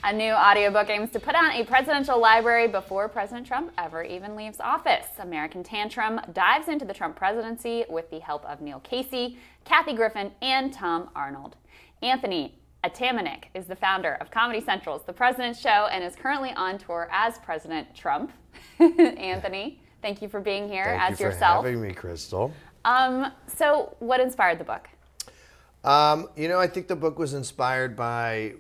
A new audiobook aims to put on a presidential library before President Trump ever even leaves office. American Tantrum dives into the Trump presidency with the help of Neil Casey, Kathy Griffin, and Tom Arnold. Anthony Atamanuik is the founder of Comedy Central's The President's Show and is currently on tour as President Trump. Anthony, thank you for being here as yourself. Thank you for having me, Krystal. So what inspired the book? I think the book was inspired by,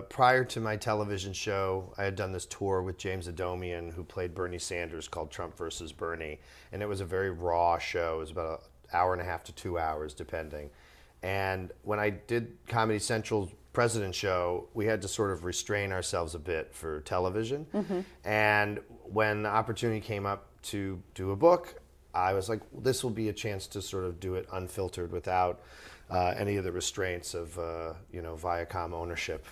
prior to my television show, I had done this tour with James Adomian, who played Bernie Sanders, called Trump versus Bernie. And it was a very raw show. It was about an hour and a half to 2 hours, depending. And when I did Comedy Central's President Show, we had to sort of restrain ourselves a bit for television. Mm-hmm. And when the opportunity came up to do a book, I was like, this will be a chance to sort of do it unfiltered without any of the restraints of, Viacom ownership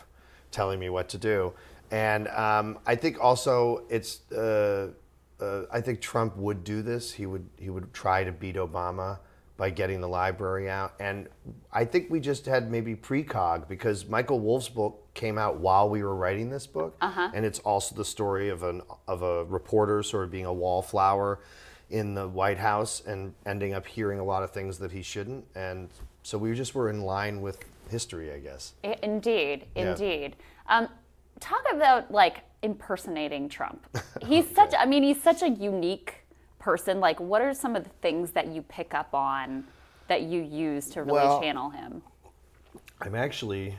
telling me what to do. And I think also it's, I think Trump would do this. He would try to beat Obama by getting the library out. And I think we just had maybe precog, because Michael Wolff's book came out while we were writing this book. Uh-huh. And it's also the story of a reporter sort of being a wallflower in the White House and ending up hearing a lot of things that he shouldn't. And so we just were in line with history, I guess. Indeed. Talk about impersonating Trump. He's he's such a unique person. Like, what are some of the things that you pick up on that you use to really channel him? I'm actually,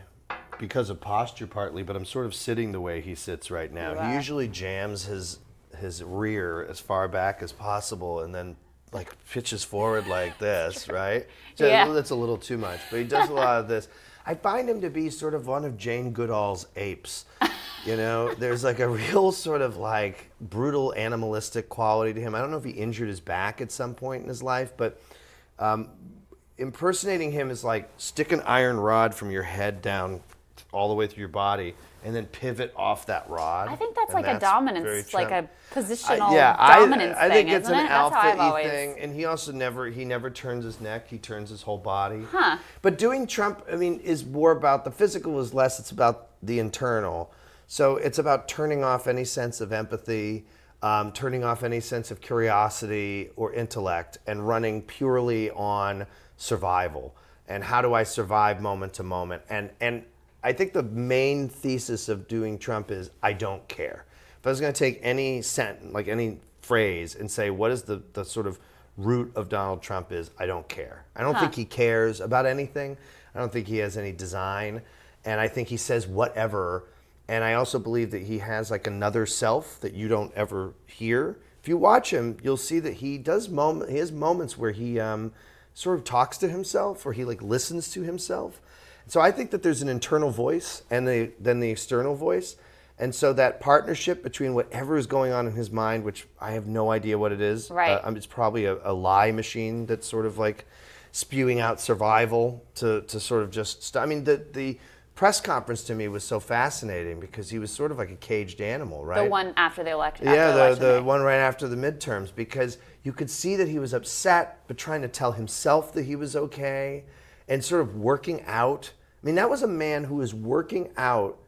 because of posture partly, but I'm sort of sitting the way he sits right now. He usually jams his rear as far back as possible and then pitches forward like this, right? Yeah. That's a little too much, but he does a lot of this. I find him to be sort of one of Jane Goodall's apes. There's a real sort of brutal animalistic quality to him. I don't know if he injured his back at some point in his life, but impersonating him is like stick an iron rod from your head down all the way through your body and then pivot off that rod. I think that's a dominance, a positional dominance thing, I think it's isn't an it? That's how I've alpha-y always... thing. And he also never turns his neck. He turns his whole body. Huh. But doing Trump, is more about the physical is less. It's about the internal. So it's about turning off any sense of empathy, turning off any sense of curiosity or intellect, and running purely on survival. And how do I survive moment to moment? And I think the main thesis of doing Trump is I don't care. If I was going to take any sentence, any phrase, and say what is the sort of root of Donald Trump is I don't care. I don't think he cares about anything. I don't think he has any design. And I think he says whatever. And I also believe that he has another self that you don't ever hear. If you watch him, you'll see that he has moments where he sort of talks to himself, or he listens to himself. So I think that there's an internal voice and then the external voice. And so that partnership between whatever is going on in his mind, which I have no idea what it is. Right. It's probably a lie machine that's sort of spewing out survival to sort of just... the press conference to me was so fascinating because he was sort of like a caged animal, right? The one after the election. Yeah, the one right after the midterms, because you could see that he was upset, but trying to tell himself that he was okay and sort of working out. That was a man who was working out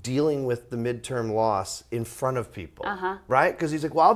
dealing with the midterm loss in front of people, right? Because he's like, well, I'll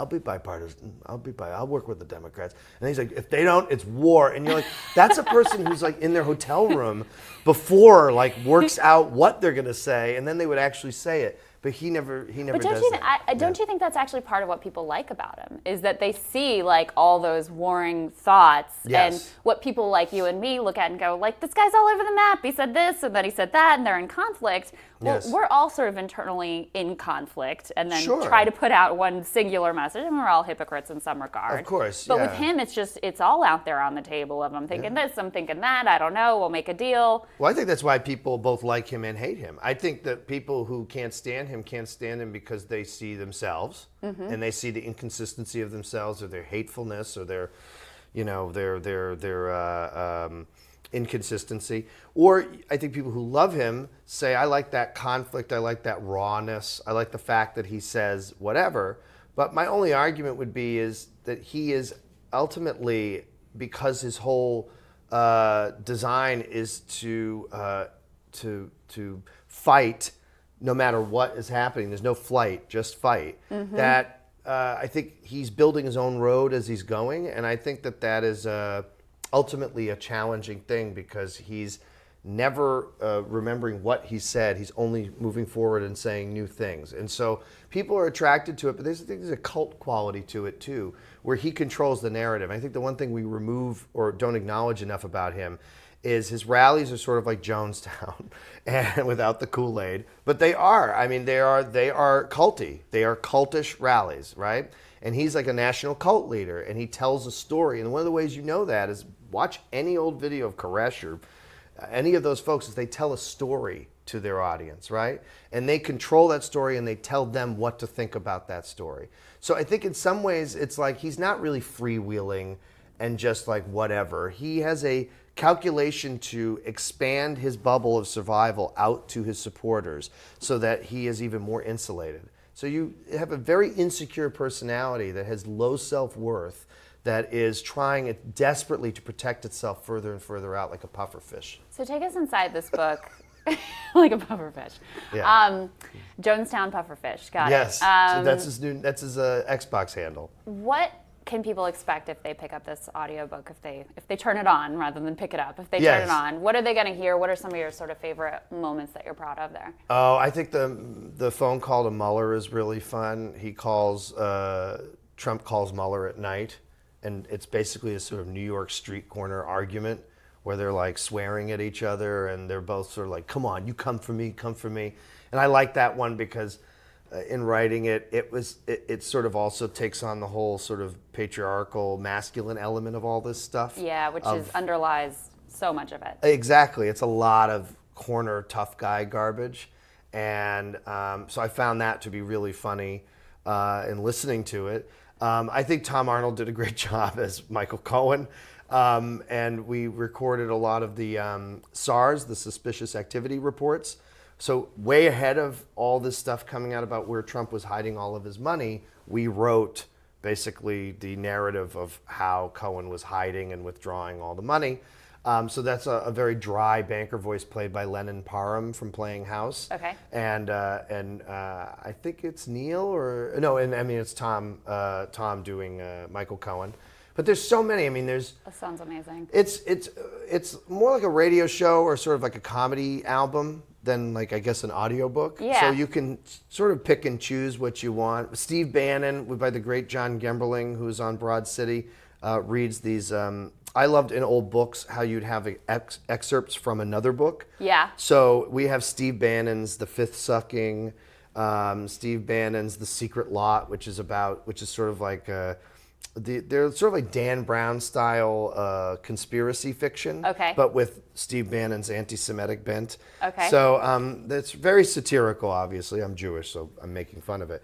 be bipartisan. I'll work with the Democrats. And he's like, if they don't, it's war. And you're like, that's a person who's in their hotel room before works out what they're gonna say, and then they would actually say it. But he never But does that. Don't you think that's actually part of what people like about him? Is that they see all those warring thoughts, and what people like you and me look at and go, this guy's all over the map. He said this, and then he said that, and they're in conflict. Well, we're all sort of internally in conflict, and then try to put out one singular message, and we're all hypocrites in some regard. Of course, But with him, it's all out there on the table of I'm thinking this, I'm thinking that, I don't know, we'll make a deal. Well, I think that's why people both like him and hate him. I think that people who can't stand him because they see themselves, and they see the inconsistency of themselves, or their hatefulness, or their inconsistency. Or I think people who love him say, I like that conflict, I like that rawness, I like the fact that he says whatever. But my only argument would be is that he is ultimately, because his whole design is to fight no matter what is happening, there's no flight, just fight, that I think he's building his own road as he's going. And I think that that is ultimately a challenging thing because he's never remembering what he said. He's only moving forward and saying new things. And so people are attracted to it, but there's a cult quality to it too, where he controls the narrative. I think the one thing we remove or don't acknowledge enough about him is his rallies are sort of like Jonestown, and without the Kool-Aid, but they are. I mean, they are culty. They are cultish rallies, right? And he's like a national cult leader, and he tells a story. And one of the ways you know that is watch any old video of Koresh or any of those folks, is they tell a story to their audience, right? And they control that story, and they tell them what to think about that story. So I think in some ways it's like he's not really freewheeling and just like whatever. He has a calculation to expand his bubble of survival out to his supporters so that he is even more insulated. So you have a very insecure personality that has low self-worth, that is trying desperately to protect itself further and further out like a pufferfish. So take us inside this book. Like a pufferfish. Yeah. Jonestown pufferfish. Got yes. it. So that's his Xbox handle. What can people expect if they pick up this audiobook, if they turn it on rather than pick it up? If they turn it on, what are they going to hear? What are some of your sort of favorite moments that you're proud of there? Oh, I think the phone call to Mueller is really fun. Trump calls Mueller at night, and it's basically a sort of New York street corner argument where they're like swearing at each other, and they're both sort of like, come on, you come for me, come for me. And I like that one because in writing it sort of also takes on the whole sort of patriarchal masculine element of all this stuff. Yeah, which underlies so much of it. Exactly. It's a lot of corner tough guy garbage. And so I found that to be really funny in listening to it. I think Tom Arnold did a great job as Michael Cohen. And we recorded a lot of the SARS, the Suspicious Activity Reports. So way ahead of all this stuff coming out about where Trump was hiding all of his money, we wrote basically the narrative of how Cohen was hiding and withdrawing all the money. So that's a very dry banker voice played by Lennon Parham from Playing House. Okay. And I think it's Neil it's Tom doing Michael Cohen. But there's so many. I mean, That sounds amazing. It's more like a radio show or sort of like a comedy album than like, I guess, an audiobook. Yeah. So you can sort of pick and choose what you want. Steve Bannon, by the great John Gemberling, who's on Broad City, reads these. I loved in old books how you'd have excerpts from another book. Yeah. So we have Steve Bannon's The Fifth Sucking, Steve Bannon's The Secret Lot, which is sort of like they're sort of like Dan Brown style conspiracy fiction, okay, but with Steve Bannon's anti-Semitic bent. Okay. So that's very satirical, obviously. I'm Jewish, so I'm making fun of it.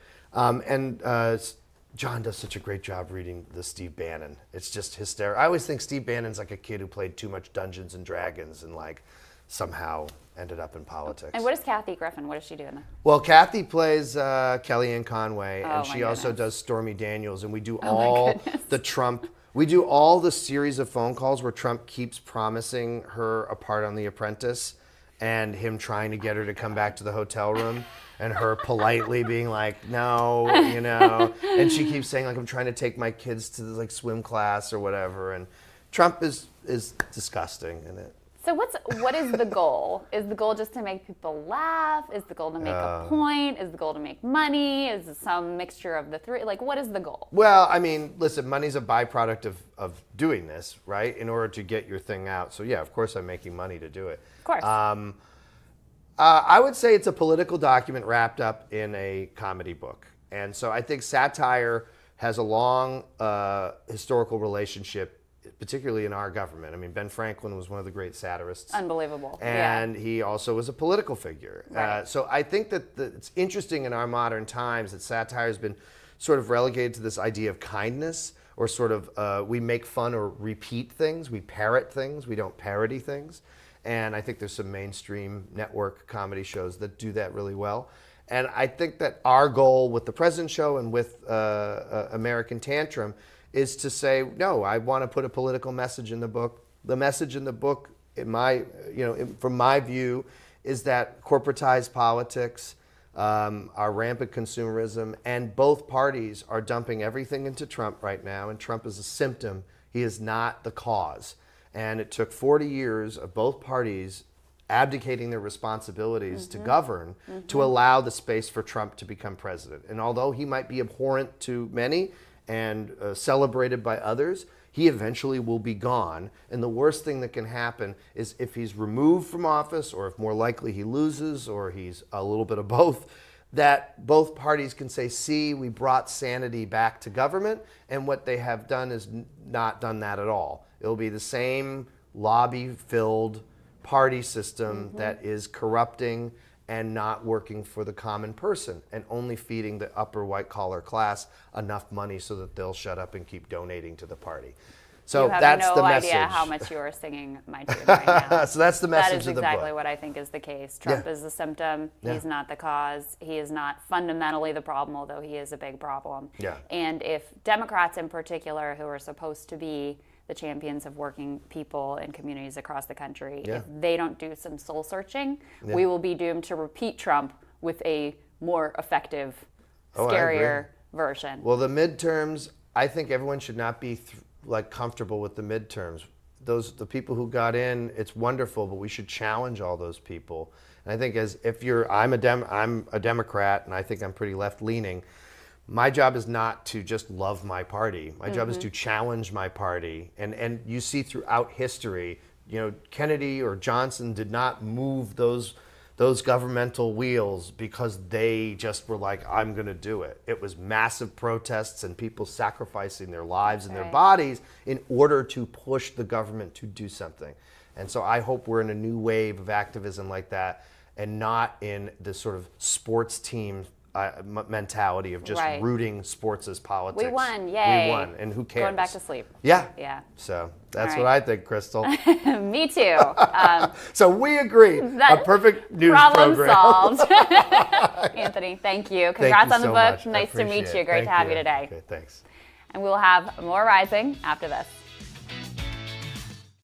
John does such a great job reading the Steve Bannon. It's just hysterical. I always think Steve Bannon's like a kid who played too much Dungeons and Dragons and like somehow ended up in politics. And what is Kathy Griffin? What does she do in that? Well, Kathy plays Kellyanne Conway, and she also does Stormy Daniels, and we do all the series of phone calls where Trump keeps promising her a part on The Apprentice, and him trying to get her to come back to the hotel room, and her politely being like, no, and she keeps saying like, I'm trying to take my kids to the swim class or whatever, and Trump is disgusting in it. So what is the goal? Is the goal just to make people laugh? Is the goal to make a point? Is the goal to make money? Is it some mixture of the three? Like, what is the goal? Well, I mean, listen, money's a byproduct of doing this, right? In order to get your thing out. So yeah, of course I'm making money to do it. Of course. I would say it's a political document wrapped up in a comedy book. And so I think satire has a long historical relationship, particularly in our government. I mean, Ben Franklin was one of the great satirists. Unbelievable. And he also was a political figure. Right. So I think that it's interesting in our modern times that satire has been sort of relegated to this idea of kindness, or sort of we make fun or repeat things, we parrot things, we don't parody things. And I think there's some mainstream network comedy shows that do that really well. And I think that our goal with the President Show and with American Tantrum is to say, no, I want to put a political message in the book. The message in the book, from my view, is that corporatized politics our rampant consumerism, and both parties are dumping everything into Trump right now, and Trump is a symptom. He is not the cause. And it took 40 years of both parties abdicating their responsibilities to govern to allow the space for Trump to become president. And although he might be abhorrent to many and celebrated by others, he eventually will be gone. And the worst thing that can happen is if he's removed from office, or if more likely he loses, or he's a little bit of both, that both parties can say, see, we brought sanity back to government. And what they have done is not done that at all. It'll be the same lobby-filled party system that is corrupting and not working for the common person, and only feeding the upper white-collar class enough money so that they'll shut up and keep donating to the party. So that's the message. You have no idea how much you are singing my tune right now. So that's the message of the book. That is exactly what I think is the case. Trump is the symptom. He's not the cause. He is not fundamentally the problem, although he is a big problem. Yeah. And if Democrats in particular, who are supposed to be the champions of working people in communities across the country, if they don't do some soul searching, we will be doomed to repeat Trump with a more effective, scarier version. Well, the midterms, I think everyone should not be comfortable with the midterms. The people who got in, it's wonderful, but we should challenge all those people. And I think I'm a Democrat, and I think I'm pretty left leaning. My job is not to just love my party. My job is to challenge my party. And you see throughout history, Kennedy or Johnson did not move those governmental wheels because they just were like, I'm going to do it. It was massive protests and people sacrificing their lives and their bodies in order to push the government to do something. And so I hope we're in a new wave of activism like that, and not in this sort of sports team mentality of just rooting sports as politics. We won, yay. We won, and who cares? Going back to sleep. Yeah. So that's what I think, Krystal. Me too. So we agree. A perfect news problem program. Solved. Anthony, thank you. Congrats on the book. Much. Nice to meet you. Great to have you today. Okay, thanks. And we will have more Rising after this.